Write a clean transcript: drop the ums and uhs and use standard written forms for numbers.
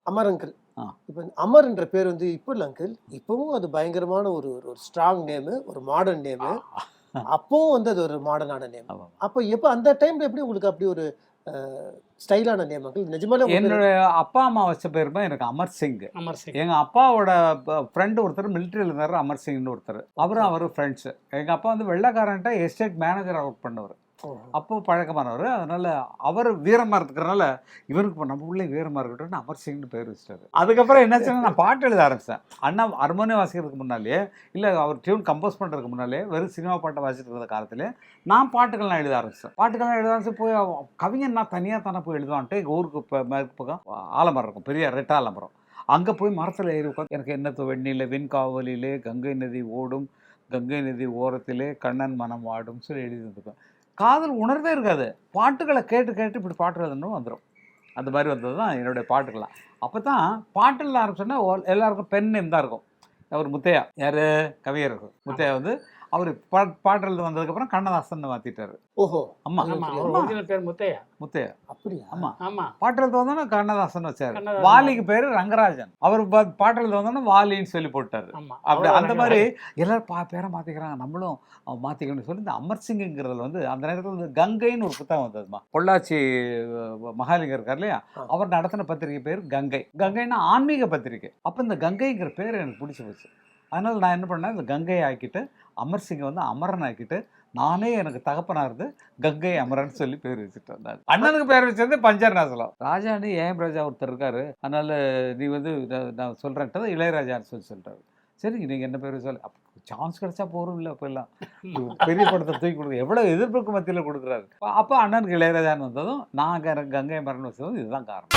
Amar uncle. ஆ. இப்ப அமர்ன்ற பேர் வந்து இப்ப இல்ல அங்கிள். இப்பவும் அது பயங்கரமான ஒரு ஒரு ஸ்ட்ராங் நேமு, ஒரு மாடர்ன் நேமு. அப்பவும் வந்து அது ஒரு மாடர்னான நேம். ஆமா. அப்ப எப்ப அந்த டைம்ல எப்படி உங்களுக்கு அப்படி ஒரு ஸ்டைலான நேம் அங்கிள்? நிஜமாலே உங்க பேரு என்னுடைய அப்பா அம்மா வச்ச பேர் தான் எனக்கு அமர் சிங். அமர் சிங். எங்க அப்பாவோட ஃப்ரெண்டு ஒருத்தர் மிலிட்டரியில் இருந்தார், அமர் சிங்னு ஒருத்தர். அவரு ஃப்ரெண்ட்ஸு. எங்க அப்பா வந்து வெள்ளைக்காரன்ட்ட எஸ்டேட் மேனேஜராக ஒர்க் பண்ணவர். அப்போ பழக்கமானவர். அதனால அவர் வீரமா இருக்கிறதுனால இவருக்கு இப்போ நம்ம உள்ளே வீரமா இருக்கட்டும்னு அமர் சிங்னு பேர் வச்சிட்டாரு. அதுக்கப்புறம் என்னாச்சுன்னா நான் பாட்டு எழுத ஆரம்பித்தேன். அண்ணா ஹார்மோனியம் வாசிக்கிறதுக்கு முன்னாலே, இல்லை அவர் டியூன் கம்போஸ் பண்ணுறதுக்கு முன்னாலே, வெறும் சினிமா பாட்டை வாசிட்டு இருந்த காலத்தில் நான் பாட்டுகள்லாம் எழுத ஆரம்பித்தேன். பாட்டுகள்லாம் எழுத ஆரம்பிச்சு போய் கவிஞன் நான் தனியாக தானே போய் எழுதுவான்ட்டு எங்கள் ஊருக்கு இப்போ மேற்கு பக்கம் ஆலமரம் இருக்கும், பெரிய ரெட்ட ஆலமரம். அங்கே போய் மரத்தில் ஏறி உட்காந்து எனக்கு என்னத்தோ வெண்ணில வெண்காவலிலே கங்கை நதி ஓடும், கங்கை நதி ஓரத்திலே கண்ணன் மனம் வாடும் சொல்லி எழுதியிருந்துருக்கேன். காதல் உணர்வே இருக்காது. பாட்டுகளை கேட்டு கேட்டு இப்படி பாட்டு எழுதணும் வந்துடும். அந்த மாதிரி வந்தது தான் என்னுடைய பாட்டுக்கெல்லாம். அப்போ தான் பாட்டுல ஆரம்பிச்சோன்னா எல்லாருக்கும் பென் நேம் தான் இருக்கும். அவர் முத்தையா, யார் கவியர் முத்தையா வந்து அவர் பாட்டு எழுத வந்ததுக்கப்புறம் கண்ணதாசன் மாற்றிட்டாரு. ஓஹோ. ஆமா, ஒரிஜினல் பேர் முத்தையா. முத்தையா. அப்படியா? ஆமா. ஆமா. பாட்டு எழுத வந்தோன்னா கண்ணதாசன் வச்சாரு. கண்ணதாசன். வாலிக்கு பேரு ரங்கராஜன். அவர் பாட்டு எழுத வந்தோன்னா வாலின்னு சொல்லி போட்டாரு. ஆமா. அப்படி அந்த மாதிரி எல்லாரும் பேரை மாற்றிக்கிறாங்க, நம்மளும் மாற்றிக்கணும்னு சொல்லி இந்த அமர் சிங்குங்கிறதுல வந்து அந்த நேரத்தில் வந்து கங்கைன்னு ஒரு புத்தகம் வந்ததுமா. பொள்ளாச்சி மகாலிங்கம் இருக்கார் இல்லையா, அவர் நடத்தின பத்திரிகை பேர் கங்கை. கங்கைன்னா ஆன்மீக பத்திரிகை. அப்போ இந்த கங்கைங்கிற பேர் எனக்கு பிடிச்சி போச்சு. அதனால் நான் என்ன பண்ணேன், இந்த கங்கையை ஆக்கிட்டு அமர் சிங்கை வந்து அமரன் ஆக்கிட்டு நானே எனக்கு தகப்பனா இருந்து கங்கை அமரன் சொல்லி பேர் வச்சுட்டு வந்தாரு. அண்ணனுக்கு பேர் வச்சது பஞ்சர்நாசலம். ராஜான்னு ஏஎம் ராஜா ஒருத்தர் இருக்காரு, அதனால நீ வந்து நான் சொல்கிறேன்ட்டு இளையராஜான்னு சொல்லிட்டாரு. சரி நீங்கள் என்ன பேர் சொல்ல, சான்ஸ் கிடைச்சா போரும் இல்லை, இப்போ எல்லாம் பெரிய படத்தை தூக்கி கொடுக்க எவ்வளோ எதிர்ப்புக்கு மத்தியில் கொடுக்குறாரு. அப்போ அண்ணனுக்கு இளையராஜான்னு வந்ததும் நான் கங்கை அமரன் வச்சதும் இதுதான் காரணம்.